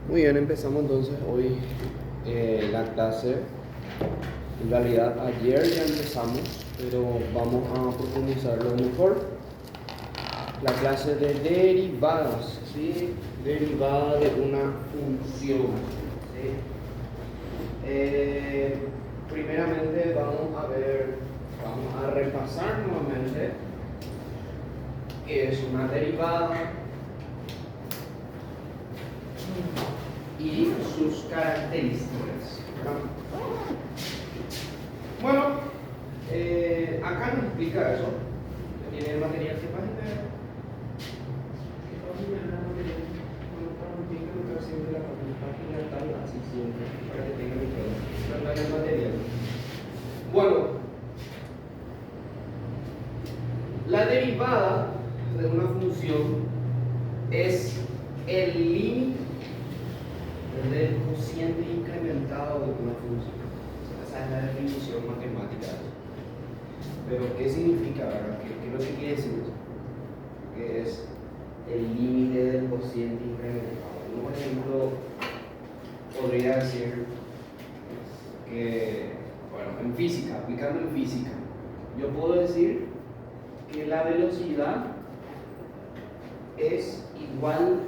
Muy bien, empezamos entonces hoy la clase. En realidad ayer ya empezamos, pero vamos a profundizarlo mejor. La clase de derivadas, ¿sí? Derivada de una función, ¿sí? Primeramente vamos a repasar nuevamente qué es una derivada y sus características, ¿verdad? Bueno, acá nos explica eso. Tiene el material que página era. ¿Qué página era el material? Bueno, para mí que buscar siempre la página tal, así siempre, para que tengan mi todo. Acá el material. Bueno, la derivada de una función es el límite del cociente incrementado de una función. Esa es la definición matemática. Pero, ¿qué significa, verdad? ¿Qué es lo que quiere decir eso? Que es el límite del cociente incrementado. Yo, por ejemplo, podría decir que, bueno, en física, aplicando en física, yo puedo decir que la velocidad es igual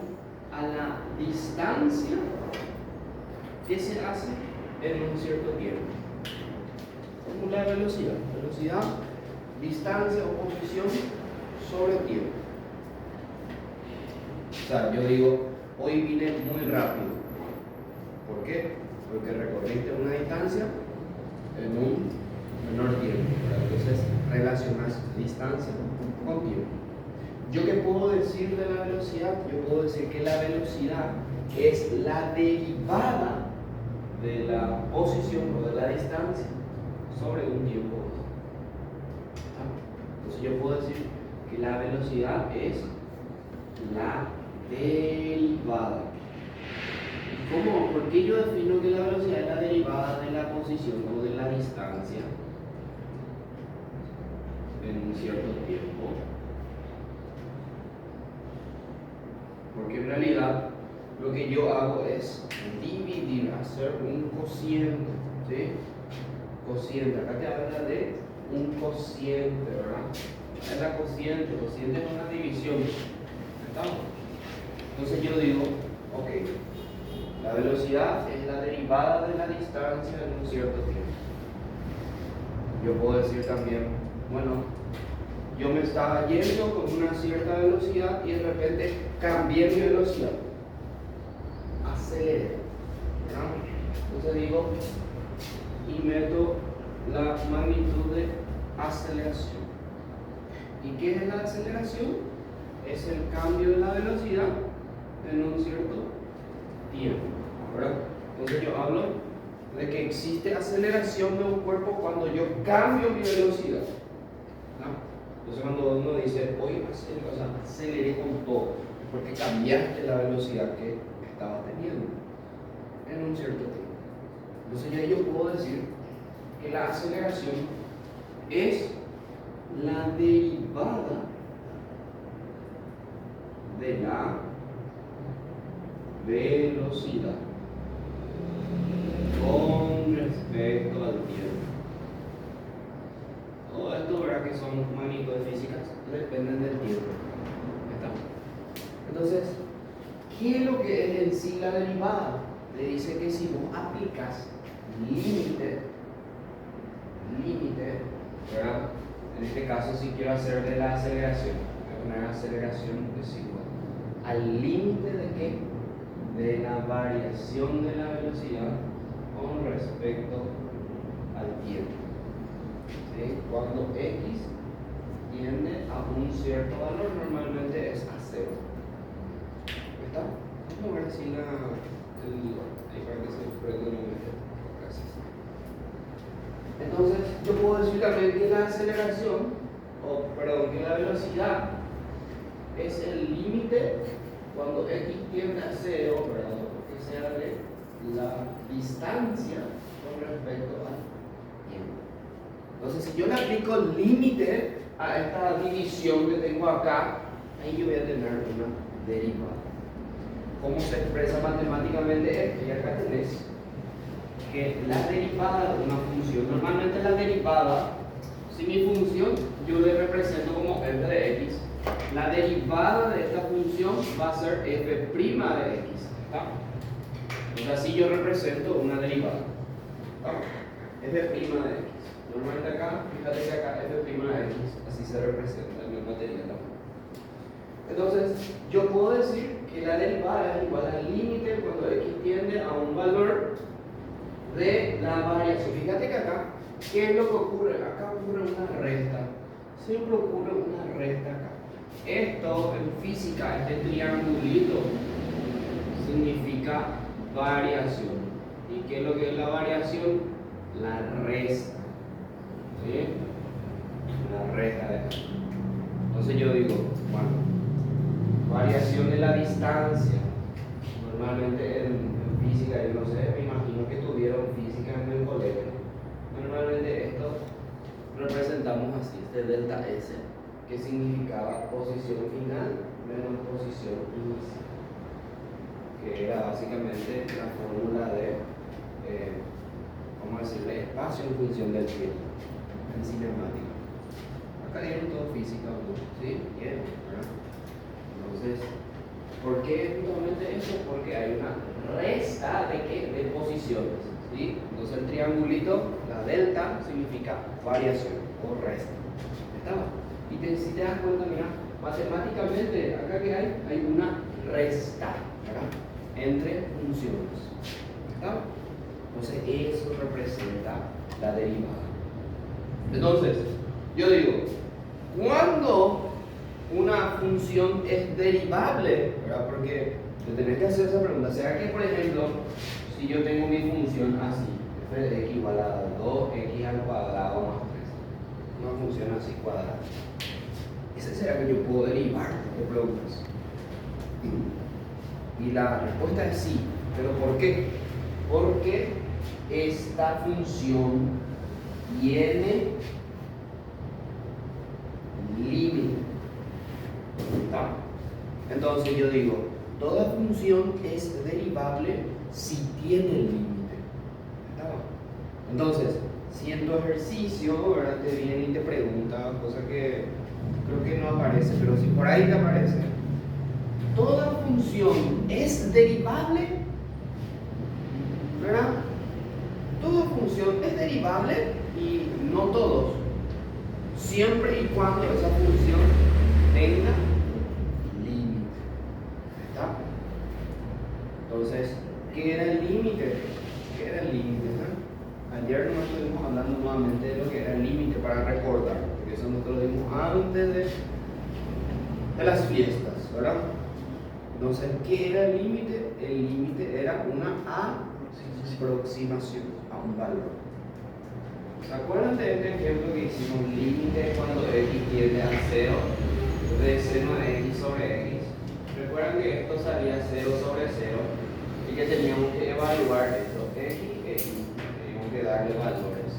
a la distancia que se hace en un cierto tiempo. Como la velocidad, distancia o posición sobre tiempo. O sea, yo digo, hoy vine muy rápido. ¿Por qué? Porque recorriste una distancia en un menor tiempo. Entonces, relacionas distancia con tiempo. ¿Yo qué puedo decir de la velocidad? Yo puedo decir que la velocidad es la derivada de la posición o de la distancia sobre un tiempo. Entonces yo puedo decir que la velocidad es la derivada. ¿Cómo? ¿Por qué yo defino que la velocidad es la derivada de la posición o de la distancia en un cierto tiempo? Porque en realidad lo que yo hago es dividir, hacer un cociente, ¿sí? Cociente, acá te habla de un cociente, ¿verdad? Es la cociente es una división. ¿Estamos? Entonces yo digo, ok, la velocidad es la derivada de la distancia en un cierto tiempo. Yo puedo decir también, bueno, yo me estaba yendo con una cierta velocidad y de repente cambié mi velocidad. Aceleré. ¿Verdad? Entonces digo, y meto la magnitud de aceleración. ¿Y qué es la aceleración? Es el cambio de la velocidad en un cierto tiempo, ¿verdad? Entonces yo hablo de que existe aceleración de un cuerpo cuando yo cambio mi velocidad, ¿no? Entonces cuando uno dice, hoy aceleré con todo, es porque cambiaste la velocidad que estabas teniendo en un cierto tiempo. Entonces ya yo puedo decir que la aceleración es la derivada de la velocidad con respecto al tiempo. Todo esto, ¿verdad? Que son magnitud de físicas, dependen del tiempo. Entonces, ¿qué es lo que es en sí la derivada? Le dice que si vos aplicas límite, ¿verdad? En este caso, si quiero hacer de la aceleración, una aceleración desigual al límite de qué? De la variación de la velocidad con respecto al tiempo. ¿Sí? Cuando x tiende a un cierto valor, normalmente es a 0. ¿Está? Vamos a ver si ahí para que se prenda un momento. Gracias. Entonces, yo puedo decir también que la aceleración, que la velocidad es el límite cuando x tiende a 0, ¿verdad? Que sea de la distancia con respecto al tiempo. Entonces, si yo le aplico el límite a esta división que tengo acá, ahí yo voy a tener una derivada. cómo se expresa matemáticamente esto. Y acá tenés que la derivada de una función, normalmente la derivada, si mi función yo le represento como f de x, la derivada de esta función va a ser f' de x. ¿Está? Entonces así yo represento una derivada. ¿Está? F' de x. Normalmente acá, fíjate que acá f' de x, así se representa en mi materia también. Entonces, yo puedo decir que la derivada es igual al límite cuando x tiende a un valor de la variación. Fíjate que acá, ¿qué es lo que ocurre? Acá ocurre una resta. Siempre ocurre una resta acá. Esto en física, este triangulito, significa variación. ¿Y qué es lo que es la variación? La resta. ¿Sí? La resta de acá. Entonces yo digo, bueno, variación de la distancia. Normalmente en física, yo no sé, me imagino que tuvieron física en el colegio. Normalmente esto representamos así, este delta S, que significaba posición final menos posición inicial, que era básicamente la fórmula de, vamos a decirle, espacio en función del tiempo, en cinemática. Acá dieron todo física, ¿no? ¿Sí? Bien, ¿verdad? Entonces, ¿por qué justamente eso? Porque hay una resta de ¿qué? De posiciones, ¿sí? Entonces el triangulito, la delta, significa variación o resta. ¿Está? Y si te das cuenta, mira, matemáticamente, acá que hay una resta, ¿verdad? Entre funciones. ¿Está? Entonces eso representa la derivada. Entonces, yo digo, ¿cuándo una función es derivable? ¿Verdad? Porque te tenés que hacer esa pregunta. ¿Será que, por ejemplo, si yo tengo mi función así, f de x igual a 2x al cuadrado más 3, una función así cuadrada, ¿ese será que yo puedo derivar? ¿Te preguntas? Y la respuesta es sí. ¿Pero por qué? Porque esta función tiene límite. ¿Está? Entonces yo digo, toda función es derivable si tiene límite. ¿Está? Entonces, si en tu ejercicio, ¿verdad?, te viene y te pregunta, cosa que creo que no aparece, pero si por ahí te aparece, toda función es derivable, ¿verdad? Toda función es derivable y no todos, siempre y cuando esa función tenga límite. ¿Está? Entonces, ¿qué era el límite? ¿Qué era el límite? Ayer nos estuvimos hablando nuevamente de lo que era el límite para recordar, porque eso nosotros lo dimos antes de las fiestas, ¿verdad? Entonces, ¿qué era el límite? El límite era una aproximación a un valor. ¿Se acuerdan de este ejemplo que hicimos? Límite cuando x tiende a 0 de seno de x sobre x. Recuerdan que esto salía 0 sobre 0 y que teníamos que evaluar esto, x y x. Teníamos que darle valores.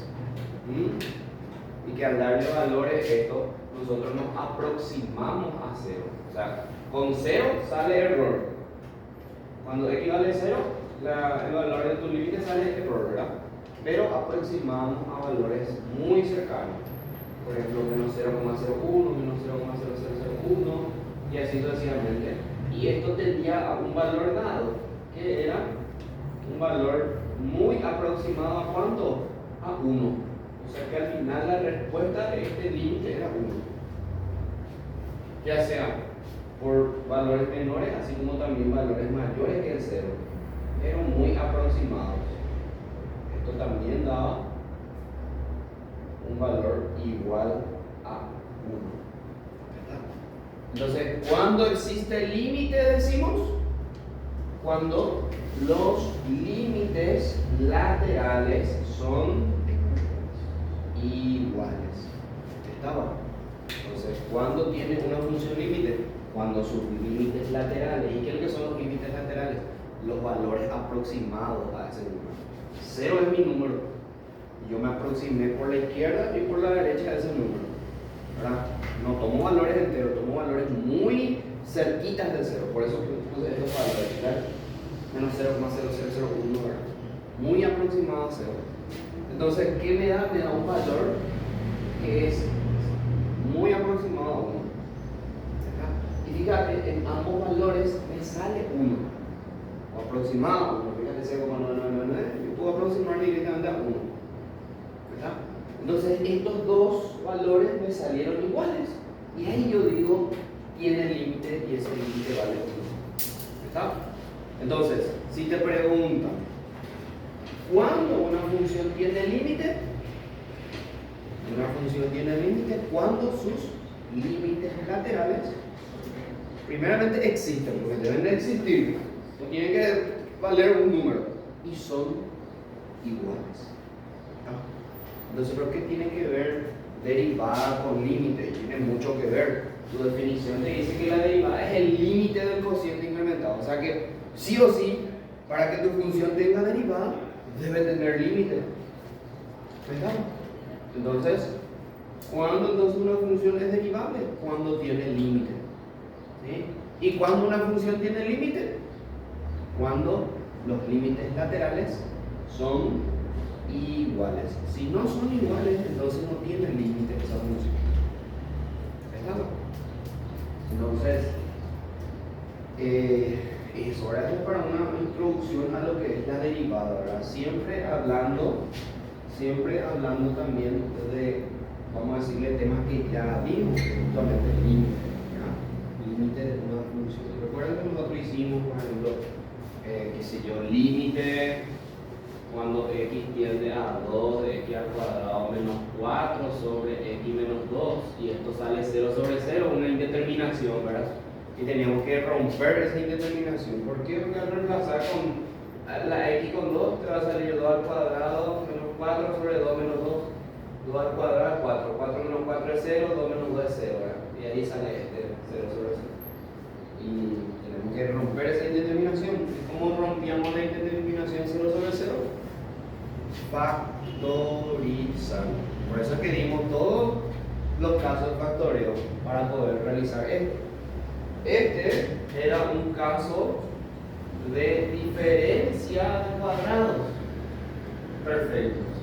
Y que al darle valores esto, nosotros nos aproximamos a 0. O sea, con 0 sale error. Cuando x vale 0, el valor de tu límite sale error, ¿verdad? Pero aproximamos a valores muy cercanos. Por ejemplo, menos 0,01, menos 0,0001 y así sucesivamente. Y esto tendría a un valor dado, que era un valor muy aproximado a ¿cuánto? A 1. O sea que al final la respuesta de este límite era 1. Ya sea por valores menores, así como también valores mayores que el 0, pero muy aproximados. Esto también daba un valor igual a 1. Entonces, ¿cuándo existe el límite? Decimos cuando los límites laterales son iguales. ¿Estaba? Entonces, ¿cuándo tiene una función límite? Cuando sus límites laterales. ¿Y qué es lo que son los límites laterales? Los valores aproximados a ese número. 0 es mi número. Yo me aproximé por la izquierda y por la derecha de ese número, ¿verdad? No tomo valores enteros, tomo valores muy cerquitas de 0. Por eso puse estos valores. menos 0,0001, ¿verdad? Muy aproximado a 0. Entonces, ¿qué me da? Me da un valor que es muy aproximado a 1. Y fíjate, en ambos valores me sale 1, o aproximado a 1. Fíjate, 0,9999, yo puedo aproximar directamente a 1. ¿Verdad? Entonces, estos dos valores me salieron iguales. Y ahí yo digo, tiene límite y ese límite vale 1. ¿Verdad? Entonces, si te preguntan, ¿cuándo una función tiene límite? Una función tiene límite cuando sus límites laterales, primeramente, existen, porque deben de existir, no tienen que valer un número, y son iguales. Entonces, ¿pero qué tiene que ver derivada con límite? Tiene mucho que ver. Tu definición te dice que la derivada es el límite del cociente incrementado. O sea que, sí o sí, para que tu función tenga derivada, debe tener límite. ¿Verdad? Entonces, ¿cuándo entonces una función es derivable? Cuando tiene límite. ¿Sí? ¿Y cuándo una función tiene límite? Cuando los límites laterales son iguales. Si no son iguales, entonces no tiene límite esa función. ¿Verdad? Entonces, eso ahora es para una introducción a lo que es la derivada, ¿verdad? Siempre hablando también de, vamos a decirle, temas que ya vimos, justamente el límite, ¿verdad? Límite de una función. Recuerden que nosotros hicimos, por ejemplo, qué sé yo, límite cuando x tiende a 2 de x al cuadrado menos 4 sobre x menos 2, y esto sale 0 sobre 0, una indeterminación, ¿verdad? Y teníamos que romper esa indeterminación. ¿Por qué? Porque al reemplazar con la x con 2 te va a salir 2 al cuadrado menos 4 sobre 2 menos 2, 2 al cuadrado 4, 4 menos 4 es 0, 2 menos 2 es 0, ¿verdad? Y ahí sale este 0 sobre 0. Y tenemos que romper esa indeterminación. ¿Cómo rompíamos la indeterminación 0 sobre 0? Factorizando. Por eso es que dimos todos los casos de factoreo para poder realizar esto. Este era un caso de diferencia de cuadrados perfectos.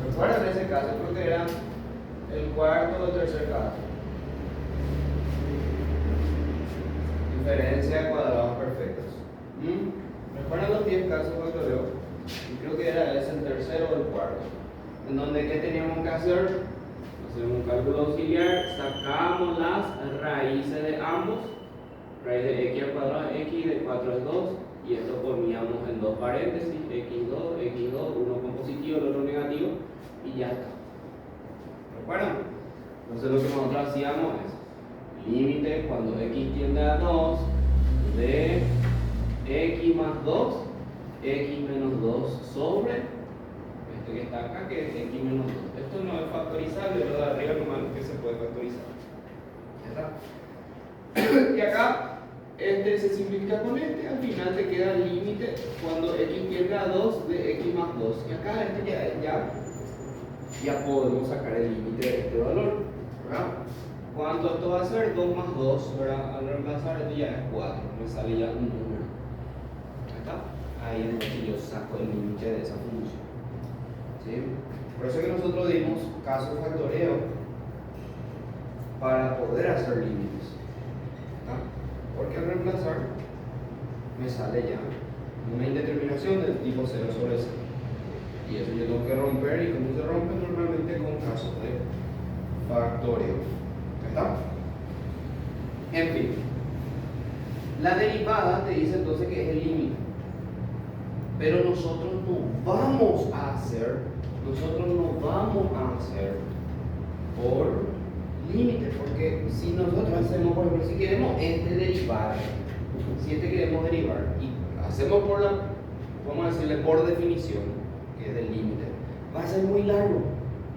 ¿Recuerdan ese caso? Creo que era el cuarto o el tercer caso. Diferencia de cuadrados perfectos. ¿Recuerdan los 10 casos de factoreo? Creo que era ese el tercero o el cuarto. En donde, ¿qué teníamos que hacer? Hacemos un cálculo auxiliar, sacamos las raíces de ambos. Raíz de x al cuadrado es x, de 4 es 2, y esto poníamos en dos paréntesis, x2, uno con positivo, el otro negativo, y ya está. ¿Recuerdan? Entonces lo que nosotros hacíamos es límite cuando x tiende a 2 de x más 2, x menos 2 sobre este que está acá, que es x menos 2. Esto no es factorizable, lo de arriba nomás que se puede factorizar. ¿Ya está? Y acá este se simplifica con este, al final te queda el límite cuando x tiende a 2 de x más 2. Y acá este ya podemos sacar el límite de este valor, ¿verdad? ¿Cuánto esto va a ser? 2 más 2, ¿verdad? Al reemplazar esto ya es 4, me sale ya un número. ¿Está? Ahí es donde yo saco el límite de esa función. ¿Sí? Por eso es que nosotros dimos caso de factoreo para poder hacer límites. ¿Está? Porque al reemplazar me sale ya una indeterminación del tipo 0 sobre 0. Y eso yo tengo que romper, y cómo se rompe normalmente con casos de factoreo. ¿Está? En fin, la derivada te dice entonces que es el límite, pero nosotros no vamos a hacer por límite, porque si nosotros hacemos, por ejemplo, si queremos derivar, queremos derivar y hacemos por la, vamos a decirle por definición, que es del límite, va a ser muy largo.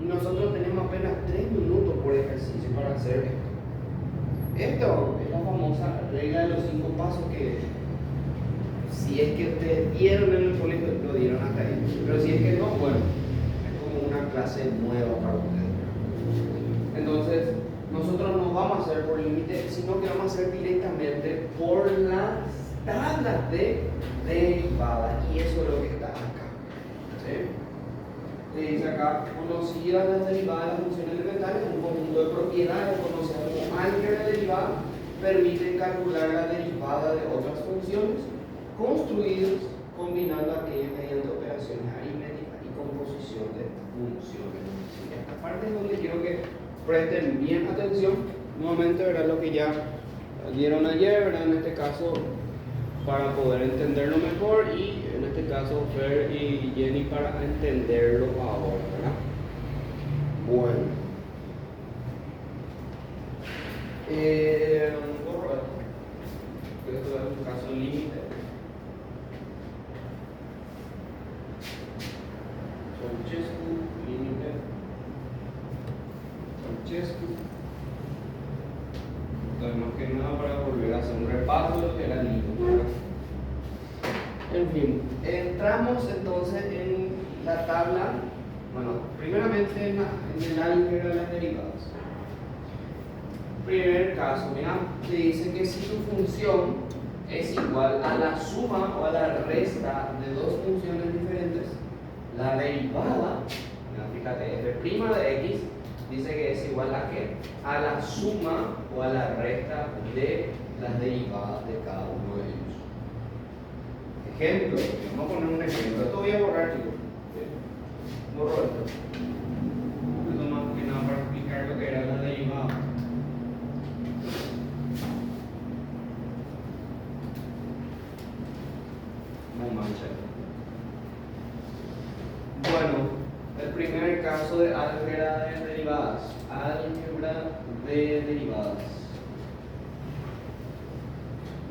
Y nosotros tenemos apenas 3 minutos por ejercicio para hacer esto. Esto es la famosa regla de los 5 pasos que, si es que ustedes dieron en el colegio, lo dieron hasta ahí. Pero si es que no, bueno, es como una clase nueva para ustedes. Entonces, nosotros no vamos a hacer por límite, sino que vamos a hacer directamente por las tablas propiedad de derivada, y eso es lo que está acá. ¿Sí? Le dice acá, conocidas las derivadas de las funciones elementales, un conjunto de propiedades conocidas como álgebra derivada, permiten calcular la derivada de otras funciones construidas combinando aquellas mediante operaciones aritméticas y composición de funciones. ¿Sí? Esta parte es donde quiero que presten bien atención. Nuevamente verán lo que ya dieron ayer, ¿verdad? En este caso, para poder entenderlo mejor, y en este caso Fer y Jenny para entenderlo ahora, ¿verdad? Bueno, esto es un caso límite. Francesco, límite. Francesco. Entonces, más que nada para volver a hacer un repaso de lo que era el límite, ¿verdad? En fin, entramos entonces en la tabla, bueno, primeramente en el álgebra de las derivadas. Primer caso, mira, te dice que si tu función es igual a la suma o a la resta de dos funciones diferentes, la derivada, mira, fíjate, f' de x dice que es igual a ¿qué? A la suma o a la resta de las derivadas de cada uno de ellos. Ejemplo, vamos a poner un ejemplo. Esto voy a borrar, chicos. Borro esto. Esto más que nada para explicar lo que era la derivada. No mancha. Bueno, el primer caso de álgebra de derivadas. Álgebra de derivadas.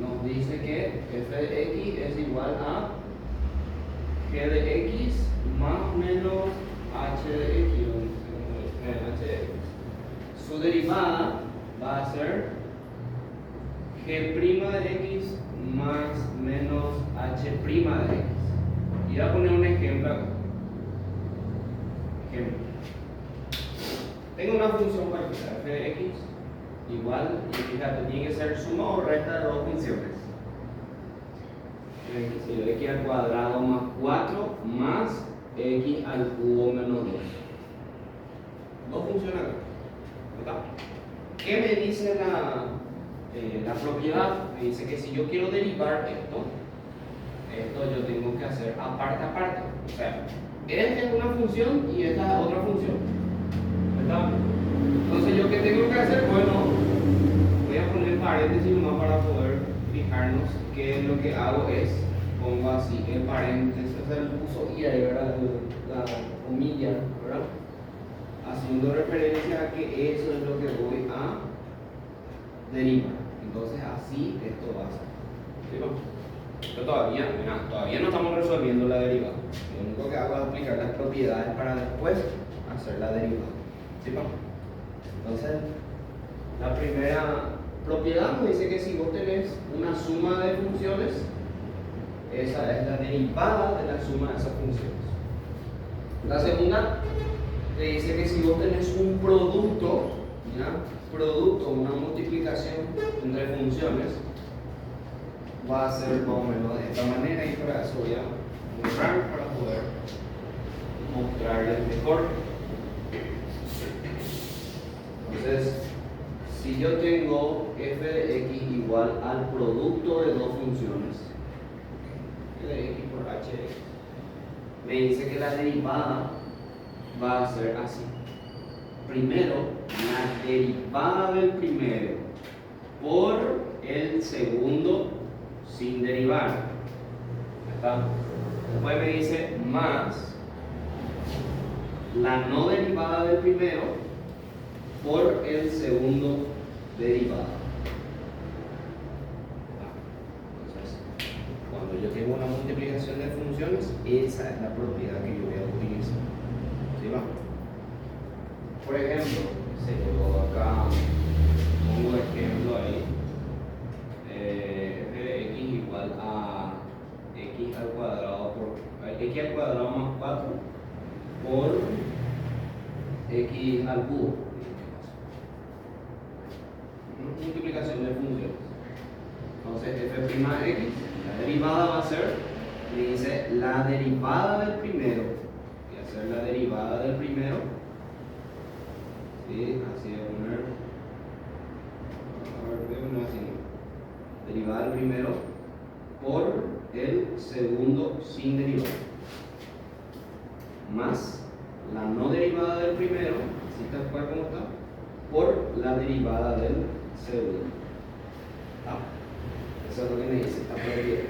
Nos dice que f de x es igual a g de x más menos h de x. H de x. Su derivada va a ser g' de x más menos h' de x. Y voy a poner un ejemplo acá. Ejemplo. Tengo una función cualquiera, f de x igual, y fíjate, tiene que ser suma o resta de dos funciones. Si x al cuadrado más 4 más x al cubo menos 2. Dos funciones acá. ¿Verdad? ¿Qué me dice la propiedad? Me dice que si yo quiero derivar esto yo tengo que hacer aparte a parte. O sea, esta es una función y esta es otra función. ¿Verdad? Entonces, ¿yo qué tengo que hacer? Bueno, voy a poner paréntesis nomás para poder fijarnos que lo que hago es, pongo así el paréntesis, o sea, el uso y ahí, ¿verdad? La comilla, ¿verdad? Haciendo referencia a que eso es lo que voy a derivar. Entonces, así esto va a ser. ¿Sí, no? Pero todavía no estamos resolviendo la derivada. Lo único que hago es aplicar las propiedades para después hacer la derivada. ¿Sí, no? Entonces, la primera propiedad nos dice que si vos tenés una suma de funciones, esa es la derivada de la suma de esas funciones. La segunda te dice que si vos tenés un producto, una multiplicación entre funciones, va a ser más o menos de esta manera, y para eso voy a borrar para poder mostrarles mejor. Entonces, si yo tengo f de x igual al producto de dos funciones, f de x por h de x, me dice que la derivada va a ser así. Primero, la derivada del primero por el segundo sin derivar. ¿Está? Después me dice más la no derivada del primero por el segundo derivado. Entonces, cuando yo tengo una multiplicación de funciones, esa es la propiedad que yo voy a utilizar. ¿Sí va? Por ejemplo, yo acá pongo ejemplo ahí, f de x igual a x al cuadrado más 4 por x al cubo. Multiplicación de funciones. Entonces f' de x, la derivada va a ser, me dice, la derivada del primero. Voy a hacer la derivada del primero. ¿Sí? Así de poner. Derivada del primero por el segundo sin derivada. Más la no derivada del primero, así tal cual como está, por la derivada del segundo. Eso es lo que me dice esta propiedad.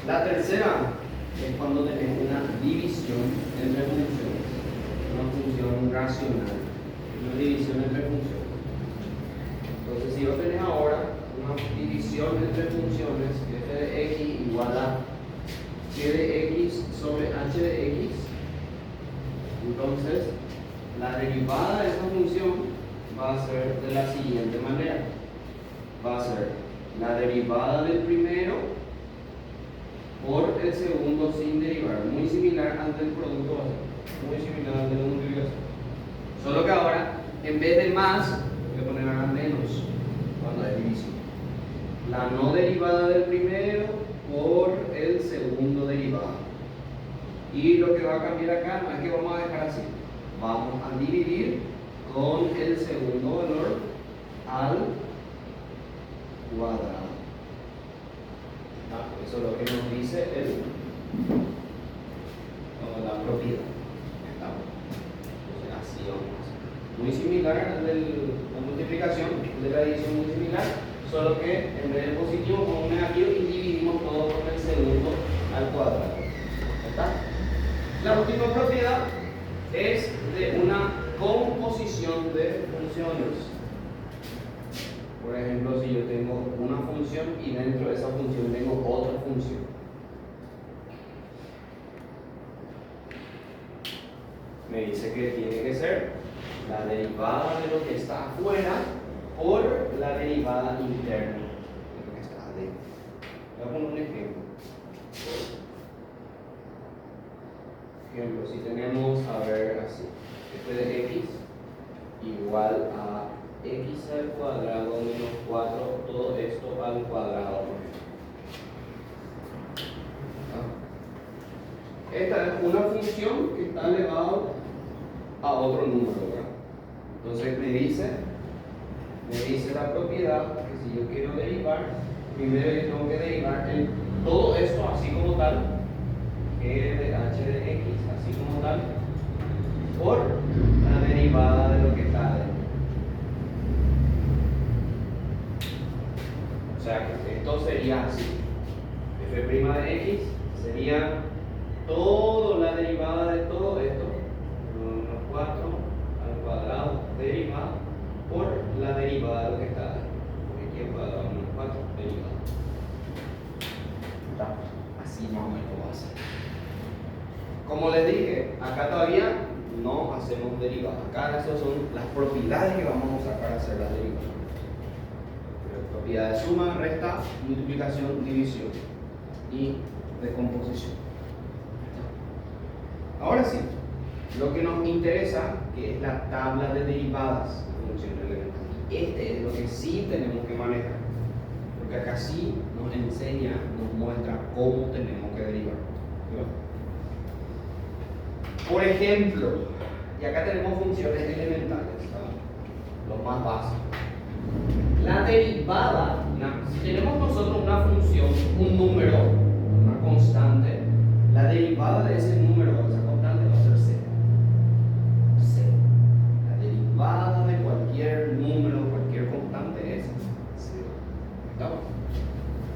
La tercera es cuando tenemos una división entre funciones, una función racional, una división entre funciones. Entonces, si vos tenés ahora una división entre funciones, f de x igual a g de x sobre h de x, entonces la derivada de esa función va a ser de la siguiente manera. Va a ser la derivada del primero por el segundo sin derivar. Muy similar al del producto básico. Muy similar al de la multiplicación. Solo que ahora, en vez de más, voy a poner acá menos cuando hay división. La no derivada del primero por el segundo derivado. Y lo que va a cambiar acá no es que vamos a dejar así. Vamos a dividir con el segundo valor al cuadrado. Eso es lo que nos dice la propiedad. Entonces, así vamos a hacer. Muy similar al de la multiplicación, de la división muy similar, solo que en vez de positivo con un negativo y dividimos todo con el segundo al cuadrado. ¿Está? La última propiedad es de una composición de funciones. Por ejemplo, si yo tengo una función y dentro de esa función tengo otra función. Me dice que tiene que ser la derivada de lo que está afuera por la derivada interna de lo que está adentro. Voy a poner un ejemplo. Ejemplo, si tenemos, a ver, así, f de x igual a x al cuadrado menos 4, todo esto al cuadrado. Esta es una función que está elevada a otro número, ¿verdad? Entonces me dice la propiedad que si yo quiero derivar, primero yo tengo que derivar todo esto así como tal, g de h de x así como tal, por la derivada de lo que está adentro. O sea que esto sería así. F' de x sería toda la derivada de todo esto, menos 4 al cuadrado derivado por la derivada de lo que está adentro. Porque aquí al cuadrado menos 4 derivado. Así más o menos va a ser. Como les dije, acá todavía no hacemos derivadas. Acá esas son las propiedades que vamos a sacar a hacer las derivadas. Propiedad de suma, resta, multiplicación, división y descomposición. Ahora sí, lo que nos interesa, que es la tabla de derivadas de funciones elementales. Este es lo que sí tenemos que manejar, porque acá sí nos enseña, nos muestra cómo tenemos que derivar. Por ejemplo, y acá tenemos funciones elementales, ¿no? Lo más básico. La derivada, si tenemos nosotros una función, un número, una constante, la derivada de ese número, esa constante, va a ser 0. 0. La derivada de cualquier número, cualquier constante es 0. ¿Estamos?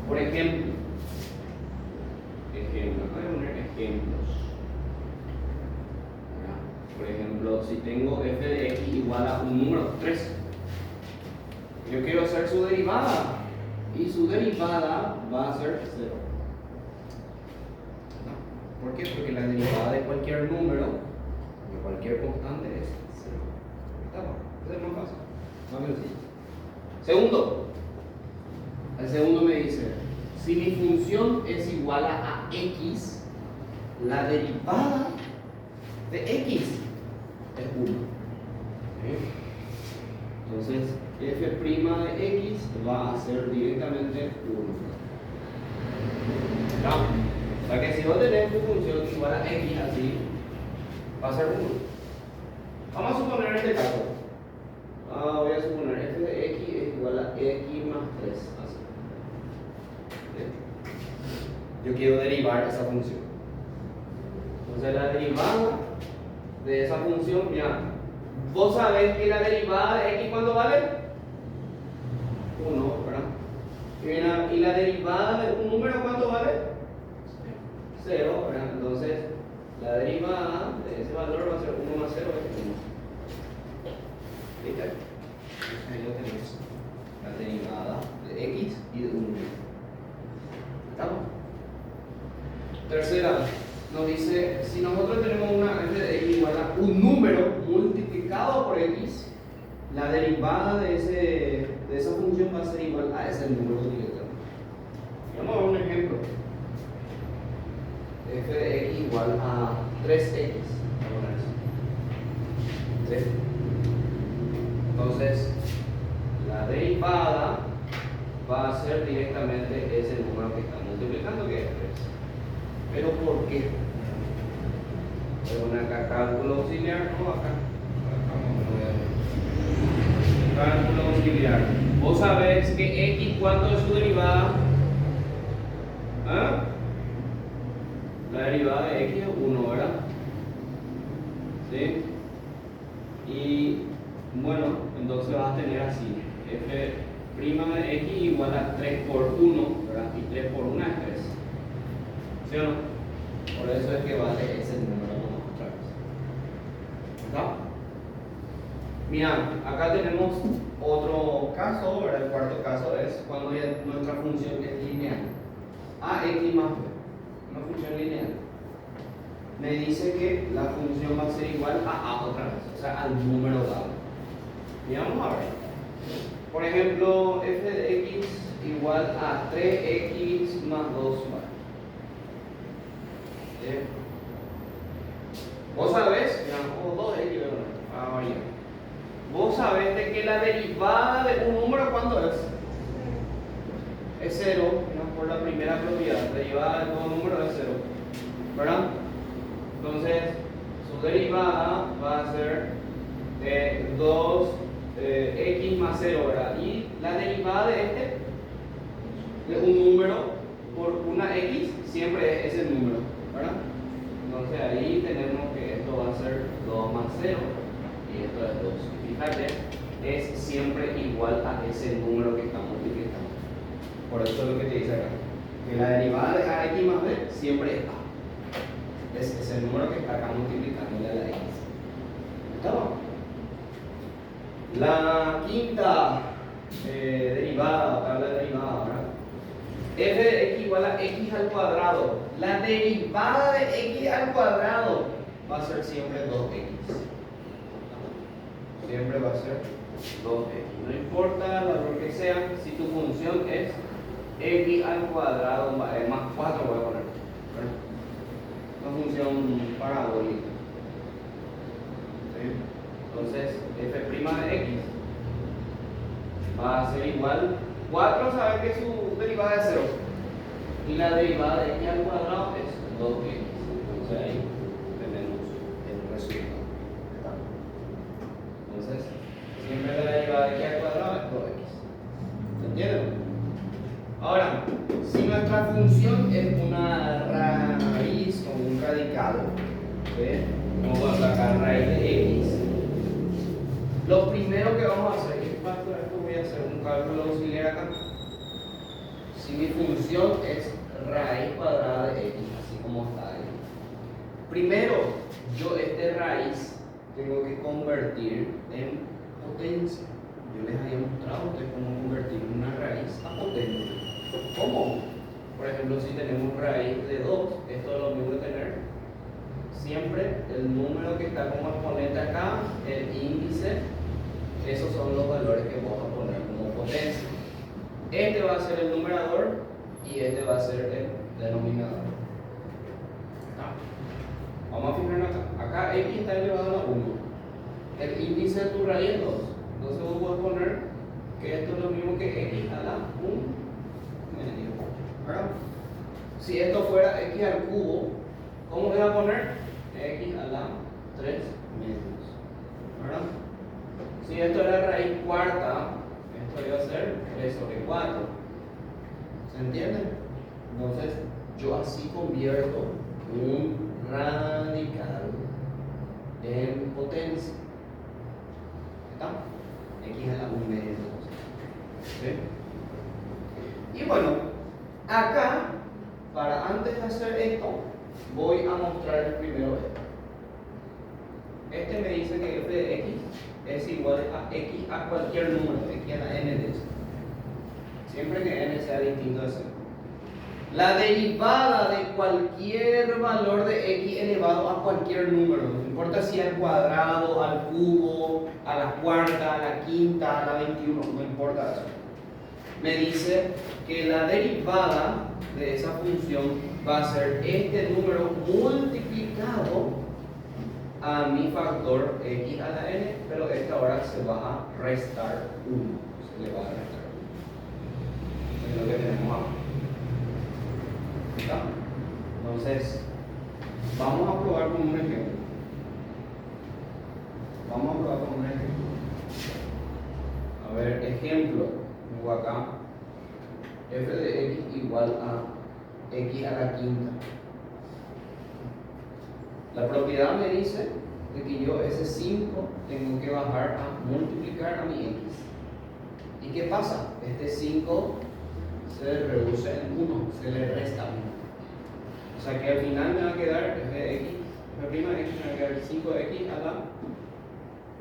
Por ejemplo, voy a poner ejemplos. Por ejemplo, si tengo f de x igual a un número 3, yo quiero hacer su derivada y su derivada va a ser 0. ¿Por qué? Porque la derivada de cualquier número, de cualquier constante es 0. Eso es más fácil, más sencillo. Segundo, el segundo me dice, si mi función es igual a x, la derivada de x es 1. Entonces, f' de x va a ser directamente 1. ¿No? O sea que si vos tenés tu función igual a x así, va a ser 1. Vamos a suponer este caso. Voy a suponer f de x es igual a x más 3. Así. ¿Bien? Yo quiero derivar esa función. Entonces la derivada de esa función, mira, vos sabés que la derivada de x, ¿cuánto vale? 1, ¿verdad? Y la derivada de un número, ¿cuánto vale? 0, ¿verdad? Entonces la derivada de ese valor va a ser 1 más 0 es 1. ¿Viste? Ahí lo tenemos. La derivada de x y de un número. ¿Estamos? Tercera, nos dice, si nosotros tenemos una f de x igual a un número multiplicado por x, la derivada de esa función va a ser igual a ese número directamente. Vamos a ver un ejemplo. F de x igual a 3x. Vamos a ver eso. 3. Entonces, la derivada va a ser directamente ese número que está multiplicando, que es 3. ¿Pero por qué? Pero acá cálculo auxiliar, no acá. Cálculo auxiliar. Vos sabés que x, ¿cuánto es su derivada? ¿Ah? La derivada de x es 1, ¿verdad? ¿Sí? Y bueno, entonces vas a tener así: f' de x igual a 3 por 1, ¿verdad? Y 3 por 1 es 3. ¿Sí o no? Por eso es que vale ese número otra vez. ¿Está? Mira, acá tenemos otro caso, ¿verdad? El cuarto caso es cuando nuestra función es lineal. X más b, una función lineal. Me dice que la función va a ser igual a otra vez, o sea, al número dado. Y vamos a ver. Por ejemplo, f de x igual a 3x más 2y. Vos sabés, o 2x, vos sabés de que la derivada de un número, ¿cuánto es? Es 0, por la primera propiedad. La derivada de todo número es 0, ¿verdad? Entonces, su derivada va a ser 2x más 0, ¿verdad? Y la derivada de un número por una x siempre es ese número, ¿verdad? Entonces ahí tenemos que esto va a ser 2 más 0 y esto es 2. Fíjate, es siempre igual a ese número que está multiplicando. Por eso es lo que te dice acá, que la derivada de ax más b siempre es a. Es ese número que está acá multiplicándole a la x. ¿Está? La quinta derivada, tabla de derivada, ¿verdad? F de x igual a x al cuadrado. La derivada de x al cuadrado va a ser siempre 2x. Siempre va a ser 2x. No importa el valor que sea, si tu función es x al cuadrado más 4, voy a poner. Una función parabólica. ¿Sí? Entonces, f' de x va a ser igual. 4 sabe que su derivada es 0. Y la derivada de x al cuadrado es 2x. Entonces ahí tenemos el resultado. Entonces, siempre la derivada de x al cuadrado es 2x. ¿Se entiende? Ahora, si nuestra función es una raíz o un radical, ¿sí? Vamos a sacar raíz de x. Lo primero que vamos a hacer, voy a hacer un cálculo auxiliar acá. Si mi función es raíz cuadrada de x, así como está ahí. Primero, yo raíz tengo que convertir en potencia. Yo les había mostrado a ustedes cómo convertir una raíz a potencia. ¿Cómo? Por ejemplo, si tenemos raíz de 2, esto es lo mismo que tener siempre el número que está como exponente acá, el índice. Esos son los valores que vamos a poner como potencia. Este va a ser el numerador y este va a ser el denominador. Vamos a fijarnos acá. Acá x está elevado a 1. El índice de tu raíz es 2. Entonces vos podés poner que esto es lo mismo que x a la 1 medio, ¿verdad? Si esto fuera x al cubo, ¿cómo voy a poner? X a la 3 medios, ¿verdad? Si esto era raíz cuarta, esto iba a ser 3 sobre 4. ¿Se entiende? Entonces, yo así convierto un radical en potencia. ¿Está? X a la 1 medio. ¿Sí? Y bueno, acá, para antes de hacer esto, voy a mostrar primero esto. Este me dice que f de x es igual a x a cualquier número, x a la n de eso. Siempre que n sea distinto de 0. La derivada de cualquier valor de x elevado a cualquier número, no importa si al cuadrado, al cubo, a la cuarta, a la quinta, a la 21, no importa eso. Me dice que la derivada de esa función va a ser este número multiplicado a mi factor x a la n, pero esta ahora se va a restar 1. Se le va a restar 1. Es lo que tenemos acá. ¿Está? Entonces, vamos a probar con un ejemplo. A ver, ejemplo. Tengo acá f de x igual a x a la quinta. La propiedad me dice de que yo ese 5 tengo que bajar a multiplicar a mi x. ¿Y qué pasa? Este 5 se reduce en 1, se le resta 1. O sea que al final me va a quedar f de x, f' de x me va a quedar 5x a la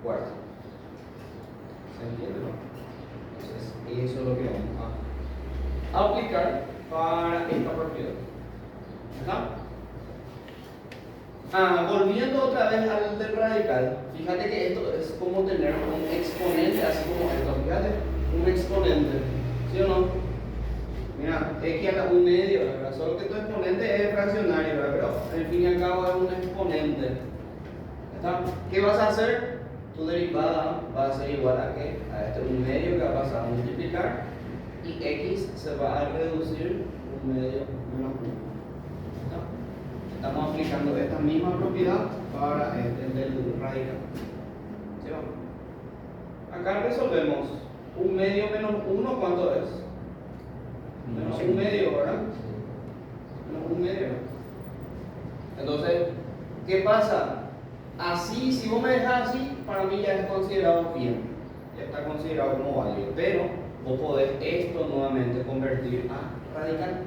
cuarta. ¿Se entiende, no? Entonces, eso es lo que vamos a aplicar para esta propiedad. ¿Está? Volviendo otra vez al del radical, fíjate que esto es como tener un exponente, así como esto, fíjate, un exponente, ¿sí o no? Mira, x a la 1 medio, ¿verdad? Solo que tu exponente es fraccionario, ¿verdad? Pero al fin y al cabo es un exponente. ¿Está? ¿Qué vas a hacer? Tu derivada va a ser igual a ¿qué? A este 1 medio que va a pasar a multiplicar y x se va a reducir 1 medio menos 1. Estamos aplicando esta misma propiedad para el del radical. ¿Sí? Acá resolvemos 1 medio menos 1, ¿cuánto es? Menos 1 medio, ¿verdad? Menos 1 medio. Entonces, ¿qué pasa? Así, si vos me dejas así, para mí ya es considerado bien. Ya está considerado como válido. Pero vos podés esto nuevamente convertir a radical.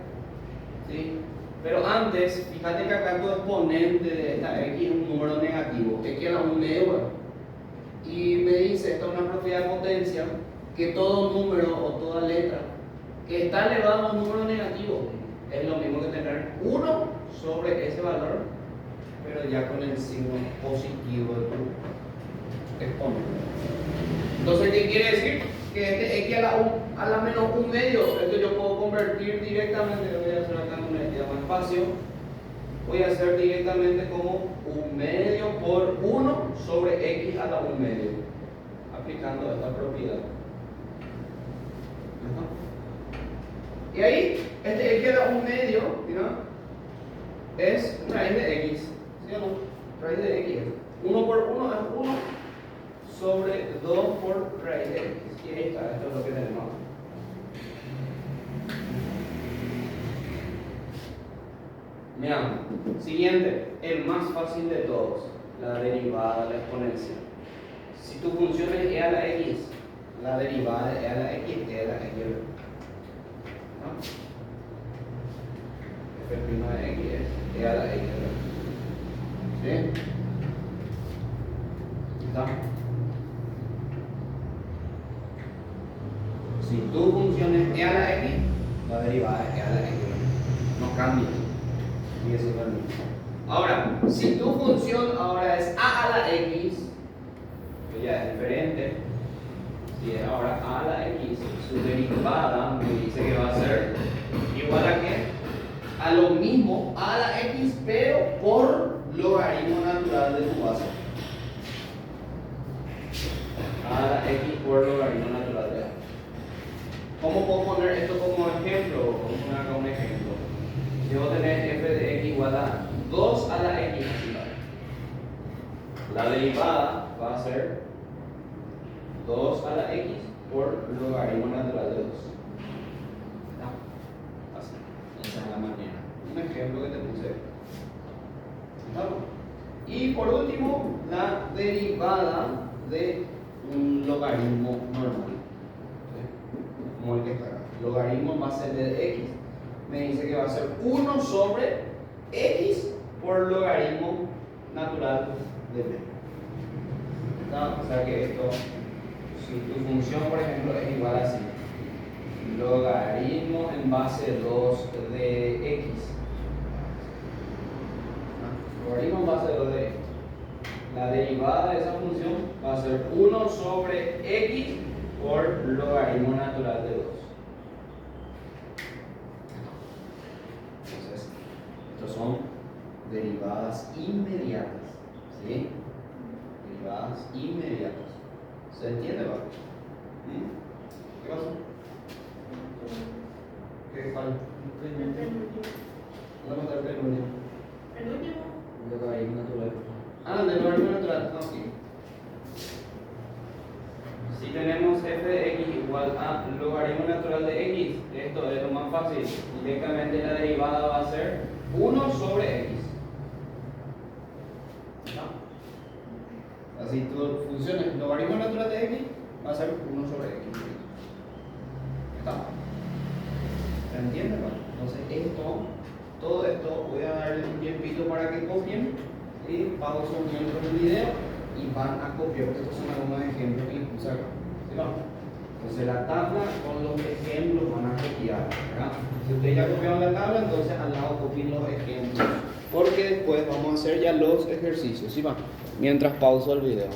¿Sí? Pero antes, fíjate que acá tu exponente de esta x es un número negativo, x a la 1 medio, bueno. Y me dice, esta es una propiedad de potencia, que todo número o toda letra que está elevado a un número negativo es lo mismo que tener 1 sobre ese valor, pero ya con el signo positivo de tu exponente. Entonces, ¿qué quiere decir? Que este x a la menos 1 medio, esto yo puedo convertir directamente, lo voy a hacer acá en una entidad más espacio, voy a hacer directamente como 1 medio por 1 sobre x a la 1 medio, aplicando esta propiedad. Y ahí, este x a la 1 medio, ¿no? Es raíz de x, ¿sí o no? Raíz de x. 1 por 1 es 1 sobre 2 por raíz de x. Y ahí está, esto es lo que tenemos. Mira, siguiente, el más fácil de todos, la derivada de la exponencia. Si tu función es e a la x, la derivada de e a la x es e a la x. ¿No? F' de x es e a la x. ¿Sí? ¿Está? Si tu función es e a la x, la derivada es e a la x. No cambia. Y eso es lo mismo. Ahora, si tu función ahora es a la x, que ya es diferente, si es ahora a la x, su derivada me dice que va a ser igual a qué? A lo mismo a la x, pero por logaritmo natural de tu base. A la x por por logaritmo natural de A. ¿Cómo puedo poner esto como ejemplo? Vamos a poner acá un ejemplo. Si vos tenés f de x igual a 2 a la x, la derivada va a ser 2 a la x por logaritmo natural de 2. Así. Esa es la manera. Un ejemplo que te puse. Y por último, la derivada de un logaritmo normal. Como el que está acá. Logaritmo en base de x. Me dice que va a ser 1 sobre x por logaritmo natural de b. O sea que esto, si tu función por ejemplo es igual a así, logaritmo en base 2 de x, logaritmo en base 2 de x, la derivada de esa función va a ser 1 sobre x por logaritmo natural de 2. Entonces, estos son derivadas inmediatas, ¿sí? Derivadas inmediatas. ¿Se entiende, va? ¿Qué pasó? ¿Qué falta? Vamos a ver el último. El último. Logaritmo natural. Ah, el logaritmo natural. No, sí. Si tenemos f de x igual a logaritmo natural de x, esto es lo más fácil. Directamente la derivada va a ser 1 sobre x. Así tu función es logaritmo natural de x va a ser 1 sobre x. ¿Está? ¿Se entiende? Entonces todo esto voy a darle un tiempito para que copien y pauso mientras el video y van a copiar, porque estos son algunos ejemplos que les puse acá. ¿Sí, no? Entonces la tabla con los ejemplos van a copiar, ¿verdad? Si ustedes ya copiaron la tabla, entonces al lado copien los ejemplos, porque después vamos a hacer ya los ejercicios, ¿sí va? Mientras pauso el video.